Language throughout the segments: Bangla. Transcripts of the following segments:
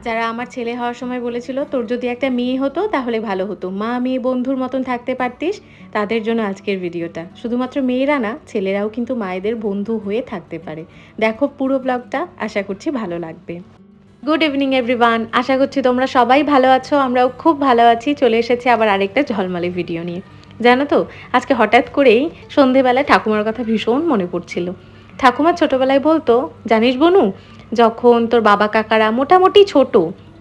যারা আমার ছেলে হওয়ার সময় বলেছিল তোর যদি একটা মেয়ে হতো তাহলে ভালো হতো, মা মেয়ে বন্ধুর মতন থাকতে পারতিস, তাদের জন্য আজকের ভিডিওটা। শুধুমাত্র মেয়েরা না, ছেলেরাও কিন্তু মায়েদের বন্ধু হয়ে থাকতে পারে। দেখো পুরো ব্লগটা, আশা করছি ভালো লাগবে। গুড ইভিনিং এভরিওয়ান, আশা করছি তোমরা সবাই ভালো আছো, আমরাও খুব ভালো আছি। চলে এসেছি আবার আরেকটা ঝলমলে ভিডিও নিয়ে। জানো তো, আজকে হঠাৎ করেই সন্ধেবেলায় ঠাকুমার কথা ভীষণ মনে পড়ছিল। ঠাকুমা ছোটবেলায় বলতো, জানিস বনু, যখন তোর বাবা কাকারা মোটামুটি ছোট,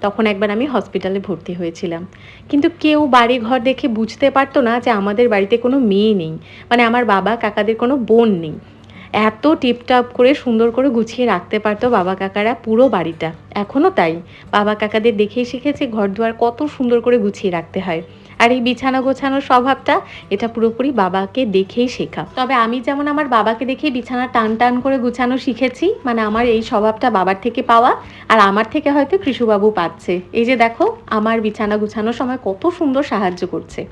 তখন একবার আমি হসপিটালে ভর্তি হয়েছিলাম। কিন্তু কেউ বাড়ি ঘর দেখে বুঝতে পারতো না যে আমাদের বাড়িতে কোনো মেয়ে নেই, মানে আমার বাবা কাকাদের কোনো বোন নেই। এত টিপটাপ করে সুন্দর করে গুছিয়ে রাখতে পারতো বাবা কাকারা পুরো বাড়িটা। এখনও তাই, বাবা কাকাদের দেখেই শিখেছি ঘর দুয়ার কত সুন্দর করে গুছিয়ে রাখতে হয়। আর এই বিছানা গোছানোর স্বভাবটা, এটা পুরোপুরি বাবাকে দেখেই শেখা। তবে আমি যেমন আমার বাবাকে দেখেই বিছানা টান টান করে গুছানো শিখেছি, মানে আমার এই স্বভাবটা বাবার থেকে পাওয়া, আর আমার থেকে হয়তো কৃষুবাবু পাচ্ছে। এই যে দেখো, আমার বিছানা গুছানোর সময় কত সুন্দর সাহায্য করছে।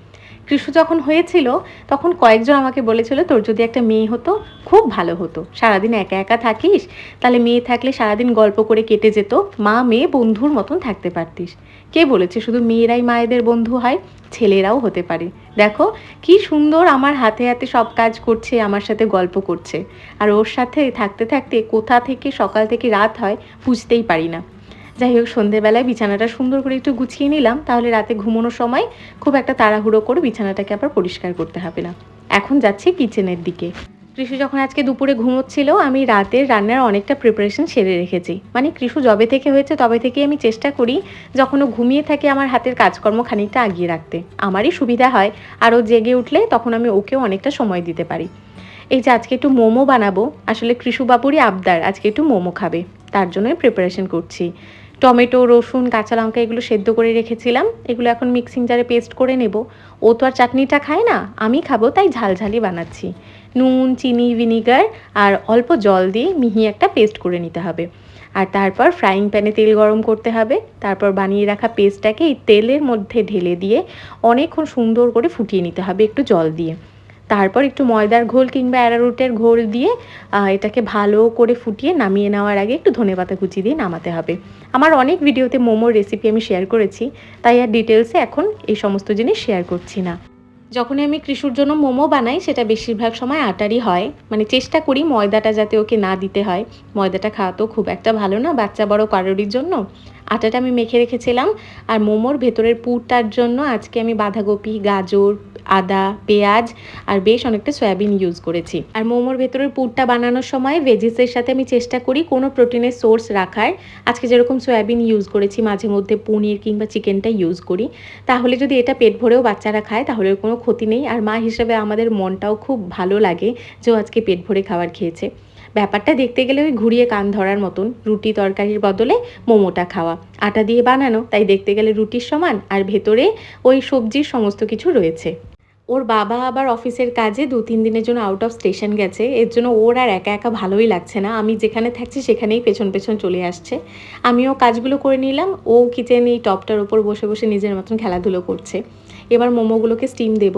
কৃষু যখন হয়েছিল তখন কয়েকজন আমাকে বলেছিল, তোর যদি একটা মেয়ে হতো খুব ভালো হতো, সারাদিন একা একা থাকিস, তাহলে মেয়ে থাকলে সারাদিন গল্প করে কেটে যেত, মা মেয়ে বন্ধুর মতন থাকতে পারতিস। কে বলেছে শুধু মেয়েরাই মায়েদের বন্ধু হয়? ছেলেরাও হতে পারে। দেখো কি সুন্দর আমার হাতে হাতে সব কাজ করছে, আমার সাথে গল্প করছে। আর ওর সাথে থাকতে থাকতে কোথা থেকে সকাল থেকে রাত হয় বুঝতেই পারি না। যাই হোক, সন্ধেবেলায় বিছানাটা সুন্দর করে একটু গুছিয়ে নিলাম, তাহলে রাতে ঘুমানোর সময় খুব একটা তাড়াহুড়ো করে বিছানাটাকে আবার পরিষ্কার করতে হবে না। এখন যাচ্ছি কিচেনের দিকে। কৃষু যখন আজকে দুপুরে ঘুমোচ্ছিল, আমি রাতের রান্নার অনেকটা প্রিপারেশন সেরে রেখেছি। মানে কৃষু যবে থেকে হয়েছে তবে থেকেই আমি চেষ্টা করি যখন ও ঘুমিয়ে থাকে আমার হাতের কাজকর্ম খানিকটা আগিয়ে রাখতে। আমারই সুবিধা হয়, আর ও জেগে উঠলে তখন আমি ওকেও অনেকটা সময় দিতে পারি। এই যে আজকে একটু মোমো বানাবো, আসলে কৃষুবাবুরই আবদার আজকে একটু মোমো খাবে, তার জন্যই প্রিপারেশন করছি। টমেটো, রসুন, কাঁচা লঙ্কা এগুলো সেদ্ধ করে রেখেছিলাম, এগুলো এখন মিক্সিং জারে পেস্ট করে নেব। ও তো আর চাটনিটা খায় না, আমি খাবো, তাই ঝালঝালি বানাচ্ছি। নুন, চিনি, ভিনিগার আর অল্প জল দিয়ে মিহি একটা পেস্ট করে নিতে হবে। আর তারপর ফ্রাইং প্যানে তেল গরম করতে হবে, তারপর বানিয়ে রাখা পেস্টটাকে এই তেলের মধ্যে ঢেলে দিয়ে অনেকক্ষণ সুন্দর করে ফুটিয়ে নিতে হবে একটু জল দিয়ে। তারপর একটু ময়দার ঘোল কিংবা অ্যারারুটের ঘোল দিয়ে এটাকে ভালো করে ফুটিয়ে নামিয়ে নেওয়ার আগে একটু ধনেপাতা কুচি দিয়ে নামাতে হবে। আমার অনেক ভিডিওতে মোমোর রেসিপি আমি শেয়ার করেছি, তাই আর ডিটেলসে এখন এই সমস্ত জিনিস শেয়ার করছি না। যখনই আমি কৃষুর জন্য মোমো বানাই সেটা বেশিরভাগ সময় আটারই হয়, মানে চেষ্টা করি ময়দাটা যাতে ওকে না দিতে হয়। ময়দাটা খাওয়াতেও খুব একটা ভালো না বাচ্চা বড় কারোরির জন্য। আটাটা আমি মেখে রেখেছিলাম। আর মোমোর ভেতরের পুরটার জন্য আজকে আমি বাঁধাকপি, গাজর, আদা, পেঁয়াজ আর বেশ অনেকটা সয়াবিন ইউজ করেছি। আর মোমোর ভেতরের পুরটা বানানোর সময় ভেজিসের সাথে আমি চেষ্টা করি কোনো প্রোটিনের সোর্স রাখার। আজকে যেরকম সয়াবিন ইউজ করেছি, মাঝে মধ্যে পনির কিংবা চিকেনটা ইউজ করি। তাহলে যদি এটা পেট ভরেও বাচ্চারা খায় তাহলে কোনো ক্ষতি নেই, আর মা হিসেবে আমাদের মনটাও খুব ভালো লাগে যে ও আজকে পেট ভরে খাবার খেয়েছে। ব্যাপারটা দেখতে গেলে ওই ঘুরিয়ে কান ধরার মতন, রুটি তরকারির বদলে মোমোটা খাওয়া। আটা দিয়ে বানানো, তাই দেখতে গেলে রুটির সমান, আর ভেতরে ওই সবজির সমস্ত কিছু রয়েছে। ওর বাবা আবার অফিসের কাজে 2-3 দিনের জন্য আউট অফ স্টেশন গেছে, এর জন্য ওর আর একা একা ভালোই লাগছে না। আমি যেখানে থাকছি সেখানেই পেছন পেছন চলে আসছে। আমিও কাজগুলো করে নিলাম, ও কিচেনে এই টপটার ওপর বসে বসে নিজের মতন খেলাধুলো করছে। এবার মোমোগুলোকে স্টিম দেব।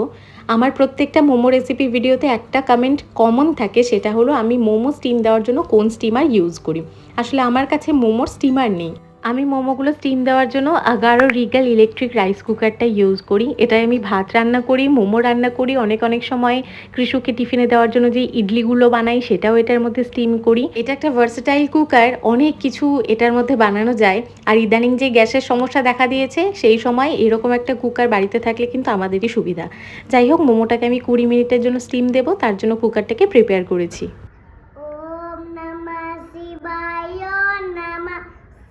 আমার প্রত্যেকটা মোমো রেসিপি ভিডিওতে একটা কমেন্ট কমন থাকে, সেটা হলো আমি মোমো স্টিম দেওয়ার জন্য কোন স্টিমার ইউজ করি। আসলে আমার কাছে মোমোর স্টিমার নেই। আমি মোমোগুলো স্টিম দেওয়ার জন্য আগারো রিগাল ইলেকট্রিক রাইস কুকারটা ইউজ করি। এটাই আমি ভাত রান্না করি, মোমো রান্না করি, অনেক সময় কৃষুকে টিফিনে দেওয়ার জন্য যে ইডলিগুলো বানাই সেটাও এটার মধ্যে স্টিম করি। এটা একটা ভার্সেটাইল কুকার, অনেক কিছু এটার মধ্যে বানানো যায়। আর ইদানিং যে গ্যাসের সমস্যা দেখা দিয়েছে, সেই সময় এরকম একটা কুকার বাড়িতে থাকলে কিন্তু আমাদেরই সুবিধা। যাই হোক, মোমোটাকে আমি 20 মিনিটের জন্য স্টিম দেবো, তার জন্য কুকারটাকে প্রিপেয়ার করেছি।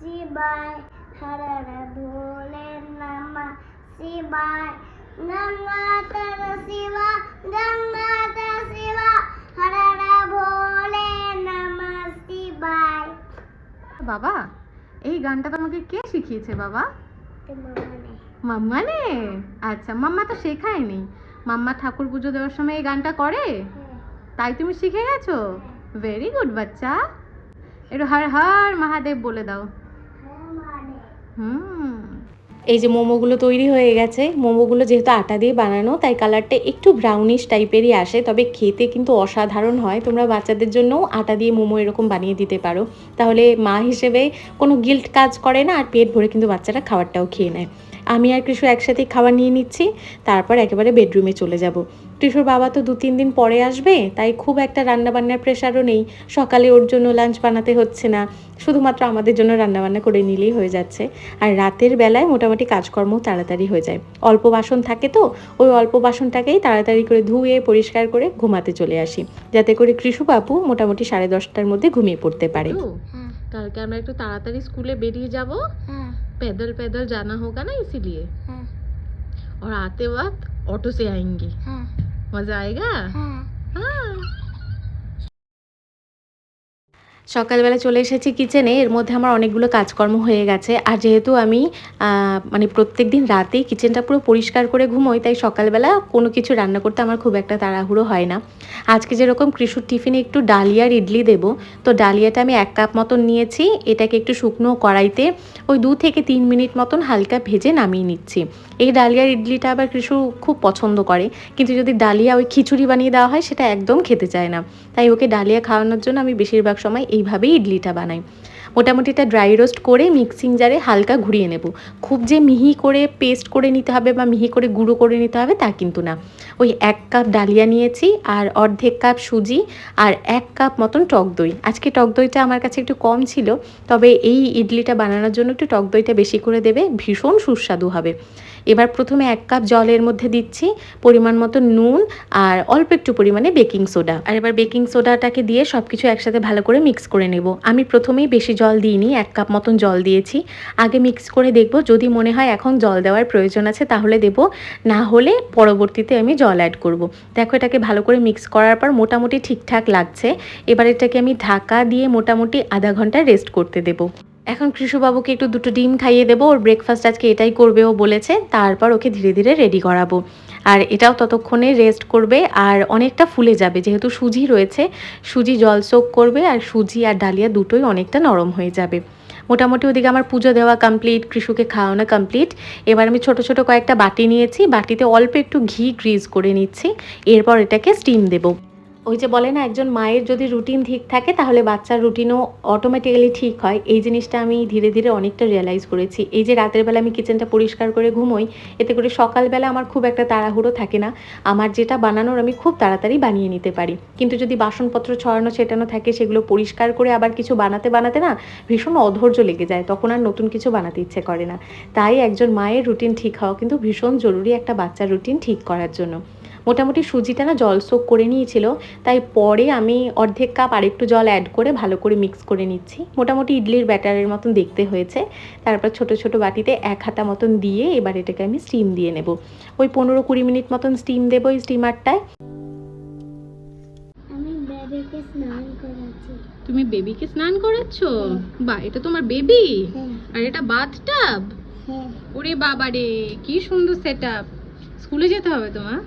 শিবায় হর ভোলে নমঃ শিবায় গঙ্গাধর শিবা গঙ্গাধর শিবা হর ভোলে নমঃ শিবায়। বাবা, এই গানটা তোমাকে কে শিখিয়েছে বাবা? মাম্মা নে? আচ্ছা, মাম্মা তো শেখায়নি। মাম্মা ঠাকুর পুজো দেওয়ার সময় এই গানটা করে, তাই তুমি শিখে গেছো? ভেরি গুড বাচ্চা। একটু হর হর মহাদেব বলে দাও। এই যে মোমোগুলো তৈরি হয়ে গেছে। মোমোগুলো যেহেতু আটা দিয়ে বানানো তাই কালারটা একটু ব্রাউনিশ টাইপেরই আসে, তবে খেতে কিন্তু অসাধারণ হয়। তোমরা বাচ্চাদের জন্যও আটা দিয়ে মোমো এরকম বানিয়ে দিতে পারো, তাহলে মা হিসেবে কোনো গিল্ট কাজ করে না, আর পেট ভরে কিন্তু বাচ্চারা খাবারটাও খেয়ে নেয়। আমি আর কৃষু একসাথেই খাবার নিয়ে নিচ্ছি, তারপর একেবারে বেডরুমে চলে যাব। কৃষুর বাবা তো 2-3 দিন পরে আসবে, তাই খুব একটা রান্নাবান্নার প্রেশারও নেই। সকালে ওর জন্য লাঞ্চ বানাতে হচ্ছে না, শুধুমাত্র আমাদের জন্য রান্নাবান্না করে নিলেই হয়ে যাচ্ছে। আর রাতের বেলায় মোটামুটি কাজকর্ম তাড়াতাড়ি হয়ে যায়, অল্প বাসন থাকে তো ওই অল্প বাসনটাকেই তাড়াতাড়ি করে ধুয়ে পরিষ্কার করে ঘুমাতে চলে আসি, যাতে করে কৃষু বাবু মোটামুটি 10:30টার মধ্যে ঘুমিয়ে পড়তে পারে। কালকে আমরা একটু তাড়াতাড়ি স্কুলে বেরিয়ে যাব, पैदल पैदल जाना होगा ना इसीलिए। और आते वक्त ऑटो से आएंगे। मजा आएगा। हाँ। সকালবেলা চলে এসেছি কিচেনে, এর মধ্যে আমার অনেকগুলো কাজকর্ম হয়ে গেছে। আর যেহেতু আমি মানে প্রত্যেক দিন রাতেই কিচেনটা পুরো পরিষ্কার করে ঘুমোই, তাই সকালবেলা কোনো কিছু রান্না করতে আমার খুব একটা তাড়াহুড়ো হয় না। আজকে যেরকম কৃষুর টিফিনে একটু ডালিয়ার ইডলি দেবো, তো ডালিয়াটা আমি 1 কাপ মতন নিয়েছি। এটাকে একটু শুকনো কড়াইতে ওই 2 থেকে 3 মিনিট মতন হালকা ভেজে নামিয়ে নিচ্ছি। এই ডালিয়ার ইডলিটা আবার কৃষু খুব পছন্দ করে, কিন্তু যদি ডালিয়া ওই খিচুড়ি বানিয়ে দেওয়া হয় সেটা একদম খেতে চায় না, তাই ওকে ডালিয়া খাওয়ানোর জন্য আমি বেশিরভাগ সময় এইভাবেই ইডলিটা বানাই। মোটামুটি এটা ড্রাই রোস্ট করে মিক্সিং জারে হালকা ঘুরিয়ে নেব। খুব যে মিহি করে পেস্ট করে নিতে হবে বা মিহি করে গুঁড়ো করে নিতে হবে তা কিন্তু না। ওই 1 কাপ ডালিয়া নিয়েছি, আর অর্ধেক কাপ সুজি, আর 1 কাপ মতন টক দই। আজকে টক দইটা আমার কাছে একটু কম ছিল, তবে এই ইডলিটা বানানোর জন্য একটু টক দইটা বেশি করে দেবে, ভীষণ সুস্বাদু হবে। এবার প্রথমে 1 কাপ জলের মধ্যে দিচ্ছি পরিমাণ মতো নুন আর অল্প একটু পরিমাণে বেকিং সোডা। আর এবার বেকিং সোডাটাকে দিয়ে সব কিছু একসাথে ভালো করে মিক্স করে নেব। আমি প্রথমেই বেশি জল দিইনি, 1 কাপ মতন জল দিয়েছি। আগে মিক্স করে দেখব, যদি মনে হয় এখন জল দেওয়ার প্রয়োজন আছে তাহলে দেব, না হলে পরবর্তীতে আমি জল অ্যাড করব। দেখো এটাকে ভালো করে মিক্স করার পর মোটামুটি ঠিকঠাক লাগছে। এবার এটাকে আমি ঢাকা দিয়ে মোটামুটি আধা ঘন্টা রেস্ট করতে দেব। এখন কৃষুবাবুকে একটু 2টো ডিম খাইয়ে দেবো, ওর ব্রেকফাস্ট আজকে এটাই করবে ও বলেছে। তারপর ওকে ধীরে ধীরে রেডি করাবো, আর এটাও ততক্ষণে রেস্ট করবে আর অনেকটা ফুলে যাবে, যেহেতু সুজি রয়েছে, সুজি জল সোক করবে আর সুজি আর ডালিয়া দুটোই অনেকটা নরম হয়ে যাবে। মোটামুটি ওদিকে আমার পুজো দেওয়া কমপ্লিট, কৃষুকে খাওয়ানো কমপ্লিট। এবার আমি ছোট ছোট কয়েকটা বাটি নিয়েছি, বাটিতে অল্প একটু ঘি গ্রিজ করে নিচ্ছি। এরপর এটাকে স্টিম দেবো। ওই যে বলে না, একজন মায়ের যদি রুটিন ঠিক থাকে তাহলে বাচ্চার রুটিনও অটোমেটিক্যালি ঠিক হয়। এই জিনিসটা আমি ধীরে ধীরে অনেকটা রিয়েলাইজ করেছি। এই যে রাতের বেলা আমি কিচেনটা পরিষ্কার করে ঘুমোই, এতে করে সকালবেলা আমার খুব একটা তাড়াহুড়ো থাকে না। আমার যেটা বানানোর আমি খুব তাড়াতাড়ি বানিয়ে নিতে পারি। কিন্তু যদি বাসনপত্র ছড়ানো ছেটানো থাকে, সেগুলো পরিষ্কার করে আবার কিছু বানাতে বানাতে না ভীষণ অধৈর্য লেগে যায়, তখন আর নতুন কিছু বানাতে ইচ্ছে করে না। তাই একজন মায়ের রুটিন ঠিক হওয়া কিন্তু ভীষণ জরুরি একটা বাচ্চার রুটিন ঠিক করার জন্য। মোটামুটি সুজিটা না জল সোক করে নিয়েছিল, তাই পরে আমি অর্ধেক কাপ আরেকটু জল অ্যাড করে ভালো করে মিক্স করে নিচ্ছি। মোটামুটি ইডলির ব্যাটারের মতন দেখতে হয়েছে। তারপর ছোট ছোট বাটিতে 1 হাতা মতন দিয়ে এবার এটাকে আমি স্টিম দিয়ে নেব। ওই 15-20 মিনিট মতন স্টিম দেবো এই স্টিমারটায়। তুমি বেবিকে স্নান করাচ্ছো? বাহ, এটা তোমার বেবি? আর এটা বাথটাব? ওরে বাবা রে, কি সুন্দর সেটআপ। স্কুলে যেতে হবে তোমার?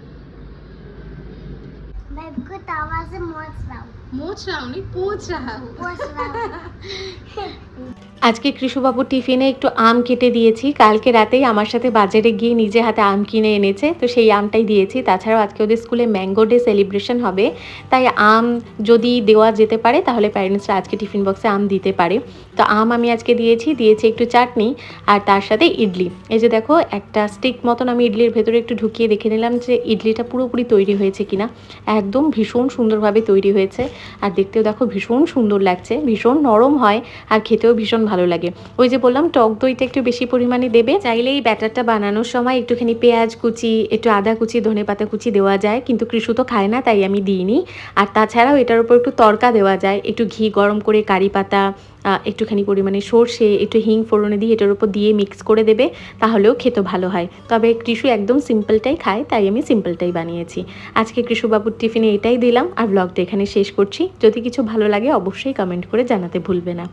আজকে কৃষুবাবুর টিফিনে একটু আম কেটে দিয়েছি। কালকে রাতেই আমার সাথে বাজারে গিয়ে নিজে হাতে আম কিনে এনেছে, তো সেই আমটাই দিয়েছি। তাছাড়াও আজকে ওদের স্কুলে ম্যাঙ্গো ডে সেলিব্রেশন হবে, তাই আম যদি দেওয়া যেতে পারে তাহলে প্যারেন্টসরা আজকে টিফিন বক্সে আম দিতে পারে। তো আম আমি আজকে দিয়েছি একটু চাটনি আর তার সাথে ইডলি। এই যে দেখো, একটা স্টিক মতন আমি ইডলির ভেতরে একটু ঢুকিয়ে দেখে নিলাম যে ইডলিটা পুরোপুরি তৈরি হয়েছে কিনা। একদম ভীষণ সুন্দরভাবে তৈরি হয়েছে, আর দেখতেও দেখো ভীষণ সুন্দর লাগছে, ভীষণ নরম হয় আর খেতেও ভীষণ ভালো লাগে। ওই যে বললাম, টক দইটা একটু বেশি পরিমাণে দেবে। চাইলে এই ব্যাটারটা বানানোর সময় একটুখানি পেঁয়াজ কুচি, একটু আদা কুচি, ধনেপাতা কুচি দেওয়া যায়, কিন্তু কৃষু তো খায় না তাই আমি দিইনি। আর তাছাড়াও এটার উপর একটু তড়কা দেওয়া যায়, একটু ঘি গরম করে কারি পাতা, একটুখানি পরিমাণে সর্ষে, একটু হিং ফোড়নে দিয়ে এটার উপর দিয়ে মিক্স করে দেবে, তাহলেও খেতে ভালো হয়। তবে কৃষু একদম সিম্পলটাই খায়, তাই আমি সিম্পলটাই বানিয়েছি। আজকে কৃষুবাবুর টিফিনে এটাই দিলাম, আর ব্লগটা এখানে শেষ করছি। যদি কিছু ভালো লাগে অবশ্যই কমেন্ট করে জানাতে ভুলবে না।